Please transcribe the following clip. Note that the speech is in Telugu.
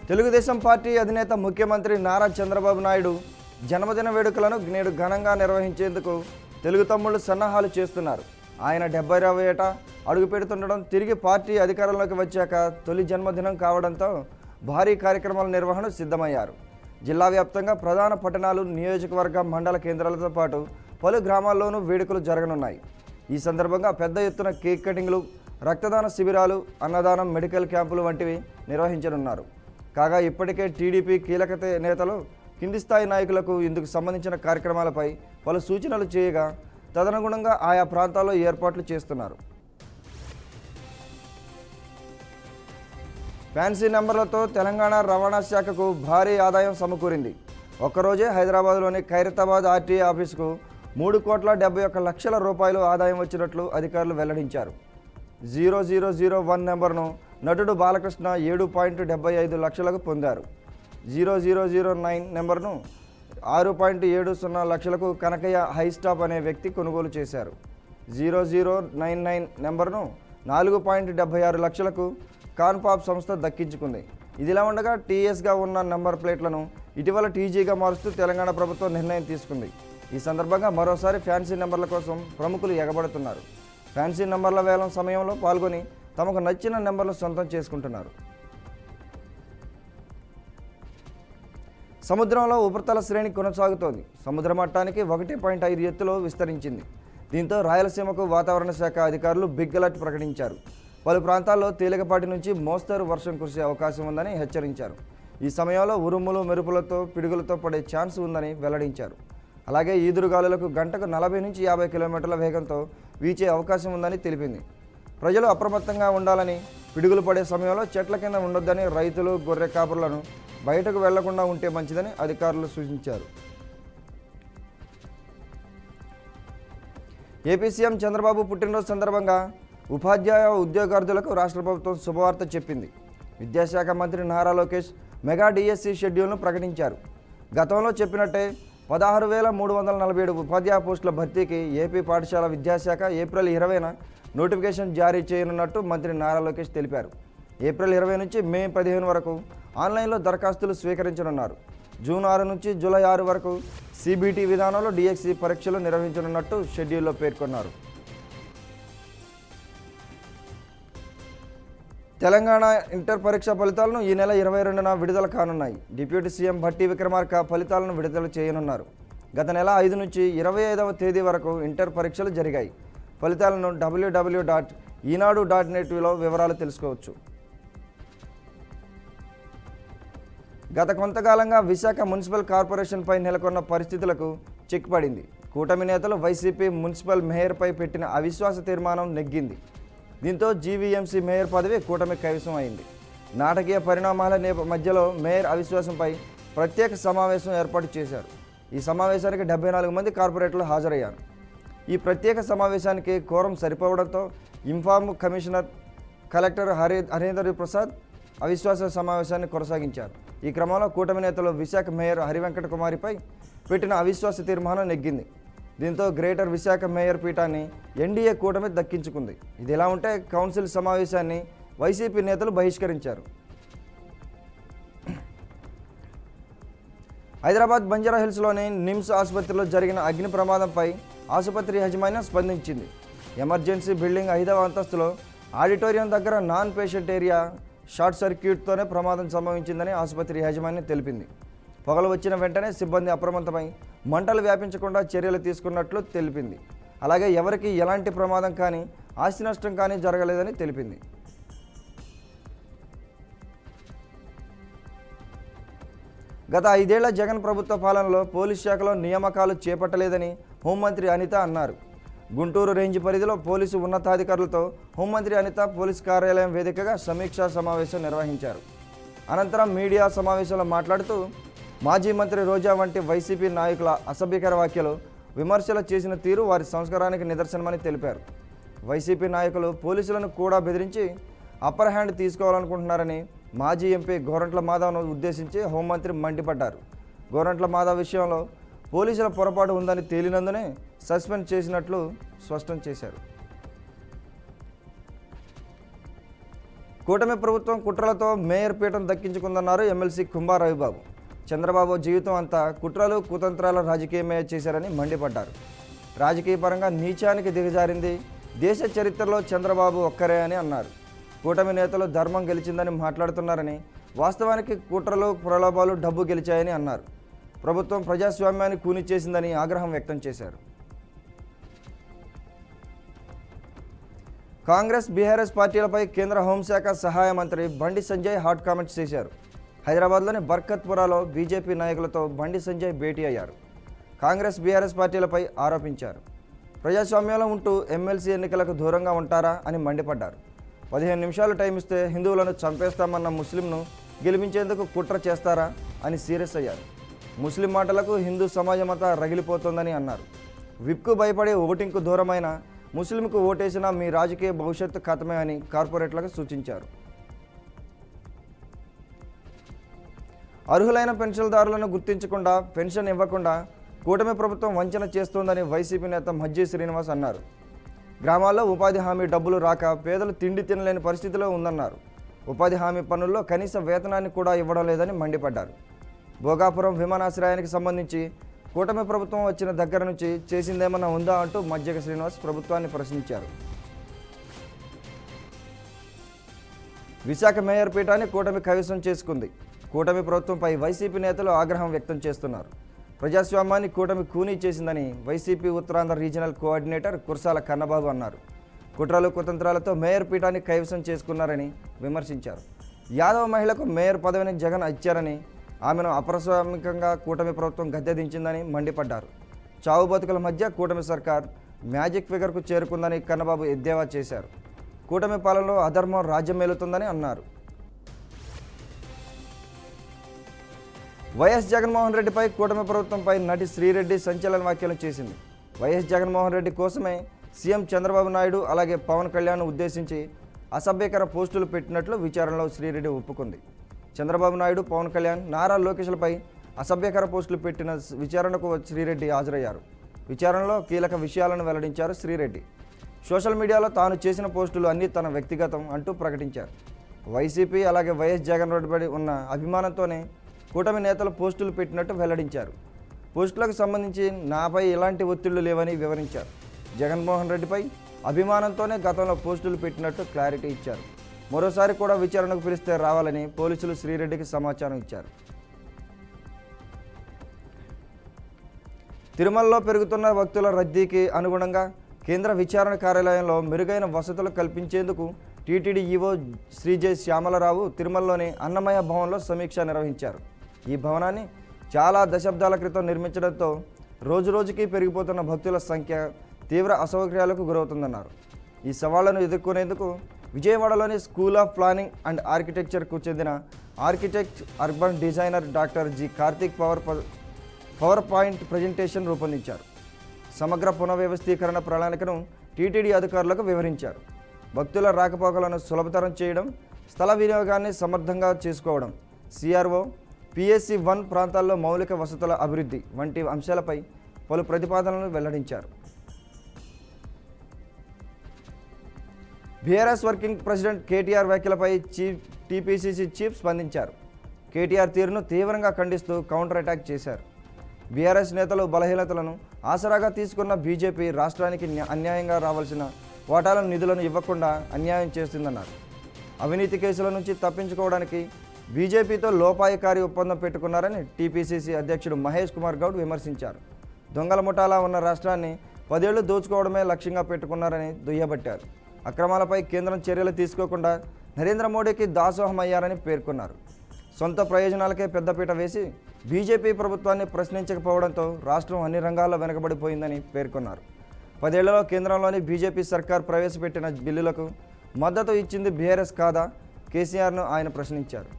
తెలుగుదేశం పార్టీ అధినేత ముఖ్యమంత్రి నారా చంద్రబాబు నాయుడు జన్మదిన వేడుకలను నేడు ఘనంగా నిర్వహించేందుకు తెలుగు తమ్ముళ్లు సన్నాహాలు చేస్తున్నారు. ఆయన 70వ ఏట అడుగు పెడుతుండడం, తిరిగి పార్టీ అధికారంలోకి వచ్చాక తొలి జన్మదినం కావడంతో భారీ కార్యక్రమాల నిర్వహణ సిద్ధమయ్యారు. జిల్లా వ్యాప్తంగా ప్రధాన పట్టణాలు, నియోజకవర్గ, మండల కేంద్రాలతో పాటు పలు గ్రామాల్లోనూ వేడుకలు జరగనున్నాయి. ఈ సందర్భంగా పెద్ద ఎత్తున కేక్ కటింగ్లు, రక్తదాన శిబిరాలు, అన్నదానం, మెడికల్ క్యాంపులు వంటివి నిర్వహించనున్నారు. కాగా ఇప్పటికే టీడీపీ కీలక నేతలు కింది స్థాయి నాయకులకు ఇందుకు సంబంధించిన కార్యక్రమాలపై పలు సూచనలు చేయగా తదనుగుణంగా ఆయా ప్రాంతాల్లో ఏర్పాట్లు చేస్తున్నారు. ఫ్యాన్సీ నెంబర్లతో తెలంగాణ రవాణా శాఖకు భారీ ఆదాయం సమకూరింది. ఒక్కరోజే హైదరాబాద్లోని ఖైరతాబాద్ ఆర్టీఏ ఆఫీసుకు 3,71,00,000 రూపాయలు ఆదాయం వచ్చినట్లు అధికారులు వెల్లడించారు. 0001 నెంబర్ను నటుడు బాలకృష్ణ 7.75 లక్షలకు పొందారు. 0009 నెంబర్ను 6.70 లక్షలకు కనకయ్య హైస్టాప్ అనే వ్యక్తి కొనుగోలు చేశారు. 0099 నెంబర్ను 4.76 లక్షలకు కాన్పాప్ సంస్థ దక్కించుకుంది. ఇదిలా ఉండగా టీఎస్గా ఉన్న నెంబర్ ప్లేట్లను ఇటీవల టీజీగా మారుస్తూ తెలంగాణ ప్రభుత్వం నిర్ణయం తీసుకుంది. ఈ సందర్భంగా మరోసారి ఫ్యాన్సీ నెంబర్ల కోసం ప్రముఖులు ఎగబడుతున్నారు. ఫ్యాన్సీ నెంబర్ల వేలం సమయంలో పాల్గొని తమకు నచ్చిన నెంబర్లు సొంతం చేసుకుంటున్నారు. సముద్రంలో ఉపరితల శ్రేణి కొనసాగుతోంది. సముద్ర మట్టానికి 1.5 ఎత్తులో విస్తరించింది. దీంతో రాయలసీమకు వాతావరణ శాఖ అధికారులు బిగ్ అలర్ట్ ప్రకటించారు. పలు ప్రాంతాల్లో తేలికపాటి నుంచి మోస్తరు వర్షం కురిసే అవకాశం ఉందని హెచ్చరించారు. ఈ సమయంలో ఉరుములు, మెరుపులతో, పిడుగులతో పడే ఛాన్స్ ఉందని వెల్లడించారు. అలాగే ఈదురుగాలులకు గంటకు 40 నుంచి 50 కిలోమీటర్ల వేగంతో వీచే అవకాశం ఉందని తెలిపింది. ప్రజలు అప్రమత్తంగా ఉండాలని, పిడుగులు పడే సమయంలో చెట్ల కింద ఉండొద్దని, రైతులు, గొర్రె కాపురులను బయటకు వెళ్లకుండా ఉంటే మంచిదని అధికారులు సూచించారు. ఏపీ సీఎం చంద్రబాబు పుట్టినరోజు సందర్భంగా ఉపాధ్యాయ ఉద్యోగార్థులకు రాష్ట్ర ప్రభుత్వం శుభవార్త చెప్పింది. విద్యాశాఖ మంత్రి నారా లోకేష్ మెగా డిఎస్సి షెడ్యూల్ను ప్రకటించారు. గతంలో చెప్పినట్టే 16,347 ఉపాధ్యాయ పోస్టుల భర్తీకి ఏపీ పాఠశాల విద్యాశాఖ ఏప్రిల్ 20న నోటిఫికేషన్ జారీ చేయనున్నట్టు మంత్రి నారా లోకేష్ తెలిపారు. ఏప్రిల్ 20 నుంచి మే 15 వరకు ఆన్లైన్లో దరఖాస్తులు స్వీకరించనున్నారు. జూన్ 6 నుంచి జూలై 6 వరకు సిబిటి విధానంలో డిఎస్సి పరీక్షలు నిర్వహించనున్నట్టు షెడ్యూల్లో పేర్కొన్నారు. తెలంగాణ ఇంటర్ పరీక్ష ఫలితాలను ఈ నెల 22న విడుదల కానున్నాయి. డిప్యూటీ సీఎం భట్టి విక్రమార్క ఫలితాలను విడుదల చేయనున్నారు. గత నెల 5 నుంచి 25వ తేదీ వరకు ఇంటర్ పరీక్షలు జరిగాయి. ఫలితాలను www.enadu.net వివరాలు తెలుసుకోవచ్చు. గత కొంతకాలంగా విశాఖ మున్సిపల్ కార్పొరేషన్పై నెలకొన్న పరిస్థితులకు చెక్ పడింది. కూటమి నేతలు వైసీపీ మున్సిపల్ మేయర్పై పెట్టిన అవిశ్వాస తీర్మానం నెగ్గింది. దీంతో జీవీఎంసీ మేయర్ పదవి కూటమి కైవసం అయింది. నాటకీయ పరిణామాల మధ్యలో మేయర్ అవిశ్వాసంపై ప్రత్యేక సమావేశం ఏర్పాటు చేశారు. ఈ సమావేశానికి 74 మంది కార్పొరేటర్లు హాజరయ్యారు. ఈ ప్రత్యేక సమావేశానికి కోరం సరిపోవడంతో ఇన్ఫార్మ్ కమిషనర్ కలెక్టర్ హరీందర్ ప్రసాద్ అవిశ్వాస సమావేశాన్ని కొనసాగించారు. ఈ క్రమంలో కూటమి నేతలు విశాఖ మేయర్ హరివెంకట కుమారిపై పెట్టిన అవిశ్వాస తీర్మానం నెగ్గింది. దీంతో గ్రేటర్ విశాఖ మేయర్ పీఠాన్ని ఎన్డీఏ కూటమి దక్కించుకుంది. ఇదిలా ఉంటే కౌన్సిల్ సమావేశాన్ని వైసీపీ నేతలు బహిష్కరించారు. హైదరాబాద్ బంజారాహిల్స్లోని నిమ్స్ ఆసుపత్రిలో జరిగిన అగ్ని ప్రమాదంపై ఆసుపత్రి యాజమాన్యం స్పందించింది. ఎమర్జెన్సీ బిల్డింగ్ 5వ అంతస్తులో ఆడిటోరియం దగ్గర నాన్ పేషెంట్ ఏరియా షార్ట్ సర్క్యూట్తోనే ప్రమాదం సంభవించిందని ఆసుపత్రి యాజమాన్యం తెలిపింది. పొగలు వచ్చిన వెంటనే సిబ్బంది అప్రమత్తమై మంటలు వ్యాపించకుండా చర్యలు తీసుకున్నట్లు తెలిపింది. అలాగే ఎవరికి ఎలాంటి ప్రమాదం కానీ, ఆస్తి నష్టం కానీ జరగలేదని తెలిపింది. గత 5 ఏళ్ల జగన్ ప్రభుత్వ పాలనలో పోలీస్ శాఖలో నియామకాలు చేపట్టలేదని హోంమంత్రి అనిత అన్నారు. గుంటూరు రేంజ్ పరిధిలో పోలీసు ఉన్నతాధికారులతో హోంమంత్రి అనిత పోలీస్ కార్యాలయం వేదికగా సమీక్షా సమావేశం నిర్వహించారు. అనంతరం మీడియా సమావేశంలో మాట్లాడుతూ మాజీ మంత్రి రోజా వంటి వైసీపీ నాయకుల అసభ్యకర వ్యాఖ్యలు, విమర్శలు చేసిన తీరు వారి సంస్కారానికి నిదర్శనమని తెలిపారు. వైసీపీ నాయకులు పోలీసులను కూడా బెదిరించి అప్పర్ హ్యాండ్ తీసుకోవాలనుకుంటున్నారని మాజీ ఎంపీ గోరంట్ల మాధవ్ను ఉద్దేశించి హోంమంత్రి మండిపడ్డారు. గోరంట్ల మాధవ్ విషయంలో పోలీసుల పొరపాటు ఉందని తేలినందునే సస్పెండ్ చేసినట్లు స్పష్టం చేశారు. కూటమి ప్రభుత్వం కుట్రలతో మేయర్ పీఠం దక్కించుకుందన్నారు ఎమ్మెల్సీ కుంభా రవిబాబు. చంద్రబాబు జీవితం అంతా కుట్రలు కుతంత్రాల రాజకీయమే చేశారని మండిపడ్డారు. రాజకీయ పరంగా నీచానికి దిగజారింది దేశ చరిత్రలో చంద్రబాబు ఒక్కరే అని అన్నారు. కూటమి నేతలు ధర్మం గెలిచిందని మాట్లాడుతున్నారని, వాస్తవానికి కుట్రలు ప్రలోభాలు డబ్బు గెలిచాయని అన్నారు. ప్రభుత్వం ప్రజాస్వామ్యాన్ని కూని చేసిందని ఆగ్రహం వ్యక్తం చేశారు. కాంగ్రెస్ బీఆర్ఎస్ పార్టీలపై కేంద్ర హోంశాఖ సహాయ మంత్రి బండి సంజయ్ హాట్ కామెంట్స్ చేశారు. హైదరాబాద్లోని బర్కత్పురాలో బీజేపీ నాయకులతో బండి సంజయ్ భేటీ అయ్యారు. కాంగ్రెస్ బీఆర్ఎస్ పార్టీలపై ఆరోపించారు. ప్రజాస్వామ్యంలో ఉంటూ ఎమ్మెల్సీ ఎన్నికలకు దూరంగా ఉంటారా అని మండిపడ్డారు. 15 నిమిషాలు టైం ఇస్తే హిందువులను చంపేస్తామన్న ముస్లింను గెలిపించేందుకు కుట్ర చేస్తారా అని సీరియస్ అయ్యారు. ముస్లిం మాటలకు హిందూ సమాజమంతా రగిలిపోతోందని అన్నారు. విప్కు భయపడి ఓటింగ్కు దూరమైన ముస్లింకు ఓటేసినా మీ రాజకీయ భవిష్యత్తు ఖతమే అని కార్పొరేట్లకు సూచించారు. అర్హులైన పెన్షన్దారులను గుర్తించకుండా పెన్షన్ ఇవ్వకుండా కూటమి ప్రభుత్వం వంచన చేస్తోందని వైసీపీ నేత మజ్జి శ్రీనివాస్ అన్నారు. గ్రామాల్లో ఉపాధి హామీ డబ్బులు రాక పేదలు తిండి తినలేని పరిస్థితిలో ఉందన్నారు. ఉపాధి హామీ పనుల్లో కనీస వేతనాన్ని కూడా ఇవ్వడం లేదని మండిపడ్డారు. భోగాపురం విమానాశ్రయానికి సంబంధించి కూటమి ప్రభుత్వం వచ్చిన దగ్గర నుంచి చేసిందేమన్నా ఉందా అంటూ మజ్జిగ శ్రీనివాస్ ప్రభుత్వాన్ని ప్రశ్నించారు. విశాఖ మేయర్ పీఠాన్ని కూటమి కైవసం చేసుకుంది. కూటమి ప్రభుత్వంపై వైసీపీ నేతలు ఆగ్రహం వ్యక్తం చేస్తున్నారు. ప్రజాస్వామ్యాన్ని కూటమి కూనీ చేసిందని వైసీపీ ఉత్తరాంధ్ర రీజనల్ కోఆర్డినేటర్ కుర్సాల కన్నబాబు అన్నారు. కుట్రలు కుతంత్రాలతో మేయర్ పీఠాన్ని కైవసం చేసుకున్నారని విమర్శించారు. యాదవ మహిళకు మేయర్ పదవిని జగన్ ఇచ్చారని, ఆమెను అప్రస్వామికంగా కూటమి ప్రభుత్వం గద్దెదించిందని మండిపడ్డారు. చావు బతుకుల మధ్య కూటమి సర్కార్ మ్యాజిక్ ఫిగర్కు చేరుకుందని కన్నబాబు ఎద్దేవా చేశారు. కూటమి పాలనలో అధర్మం రాజ్యం మేలుతుందని అన్నారు. వైఎస్ జగన్మోహన్ రెడ్డిపై కూటమి ప్రభుత్వంపై నటి శ్రీరెడ్డి సంచలన వ్యాఖ్యలు చేసింది. వైఎస్ జగన్మోహన్ రెడ్డి కోసమే సీఎం చంద్రబాబు నాయుడు అలాగే పవన్ కళ్యాణ్ ఉద్దేశించి అసభ్యకర పోస్టులు పెట్టినట్లు విచారణలో శ్రీరెడ్డి ఒప్పుకుంది. చంద్రబాబు నాయుడు, పవన్ కళ్యాణ్, నారా లోకేష్లపై అసభ్యకర పోస్టులు పెట్టిన విచారణకు శ్రీరెడ్డి హాజరయ్యారు. విచారణలో కీలక విషయాలను వెల్లడించారు శ్రీరెడ్డి. సోషల్ మీడియాలో తాను చేసిన పోస్టులు అన్నీ తన వ్యక్తిగతం అంటూ ప్రకటించారు. వైసీపీ అలాగే వైఎస్ జగన్ రెడ్డిపై ఉన్న అభిమానంతోనే కూటమి నేతలు పోస్టులు పెట్టినట్టు వెల్లడించారు. పోస్టులకు సంబంధించి నాపై ఎలాంటి ఒత్తిళ్లు లేవని వివరించారు. జగన్మోహన్ రెడ్డిపై అభిమానంతోనే గతంలో పోస్టులు పెట్టినట్టు క్లారిటీ ఇచ్చారు. మరోసారి కూడా విచారణకు పిలిస్తే రావాలని పోలీసులు శ్రీరెడ్డికి సమాచారం ఇచ్చారు. తిరుమలలో పెరుగుతున్న భక్తుల రద్దీకి అనుగుణంగా కేంద్ర విచారణ కార్యాలయంలో మెరుగైన వసతులు కల్పించేందుకు టీటీడీ ఈవో శ్రీజై శ్యామలరావు తిరుమలలోని అన్నమయ్య భవన్లో సమీక్ష నిర్వహించారు. ఈ భవనాన్ని చాలా దశాబ్దాల క్రితం నిర్మించడంతో రోజురోజుకి పెరిగిపోతున్న భక్తుల సంఖ్య తీవ్ర అసౌకర్యాలకు గురవుతుందన్నారు. ఈ సవాళ్లను ఎదుర్కొనేందుకు విజయవాడలోని స్కూల్ ఆఫ్ ప్లానింగ్ అండ్ ఆర్కిటెక్చర్కు చెందిన architect, urban designer doctor G Karthik power point presentation రూపొందించారు. సమగ్ర పునర్వ్యవస్థీకరణ ప్రణాళికను టీటీడీ అధికారులకు వివరించారు. భక్తుల రాకపోకలను సులభతరం చేయడం, స్థల వినియోగాన్ని సమర్థంగా చేసుకోవడం, సిఆర్ఓ, పిఎస్సి 1 ప్రాంతాల్లో మౌలిక వసతుల అభివృద్ధి వంటి అంశాలపై పలు ప్రతిపాదనలు వెల్లడించారు. బీఆర్ఎస్ వర్కింగ్ ప్రెసిడెంట్ కేటీఆర్ వ్యాఖ్యలపై టీపీసీసీ చీఫ్ స్పందించారు. కేటీఆర్ తీరును తీవ్రంగా ఖండిస్తూ కౌంటర్ అటాక్ చేశారు. బీఆర్ఎస్ నేతలు బలహీనతలను ఆసరాగా తీసుకున్న బీజేపీ రాష్ట్రానికి అన్యాయంగా రావాల్సిన వాటాల నిధులను ఇవ్వకుండా అన్యాయం చేస్తుందన్నారు. అవినీతి కేసుల నుంచి తప్పించుకోవడానికి బీజేపీతో లోపాయకారి ఒప్పందం పెట్టుకున్నారని టీపీసీసీ అధ్యక్షుడు మహేష్ కుమార్ గౌడ్ విమర్శించారు. దొంగల ముఠాలా ఉన్న రాష్ట్రాన్ని 10 ఏళ్లు దోచుకోవడమే లక్ష్యంగా పెట్టుకున్నారని దుయ్యబట్టారు. అక్రమాలపై కేంద్రం చర్యలు తీసుకోకుండా నరేంద్ర మోడీకి దాసోహమయ్యారని పేర్కొన్నారు. సొంత ప్రయోజనాలకే పెద్దపీట వేసి బీజేపీ ప్రభుత్వాన్ని ప్రశ్నించకపోవడంతో రాష్ట్రం అన్ని రంగాల్లో వెనుకబడిపోయిందని పేర్కొన్నారు. 10 ఏళ్లలో కేంద్రంలోని బీజేపీ సర్కార్ ప్రవేశపెట్టిన బిల్లులకు మద్దతు ఇచ్చింది బీఆర్ఎస్ కాదా? కేసీఆర్ను ఆయన ప్రశ్నించారు.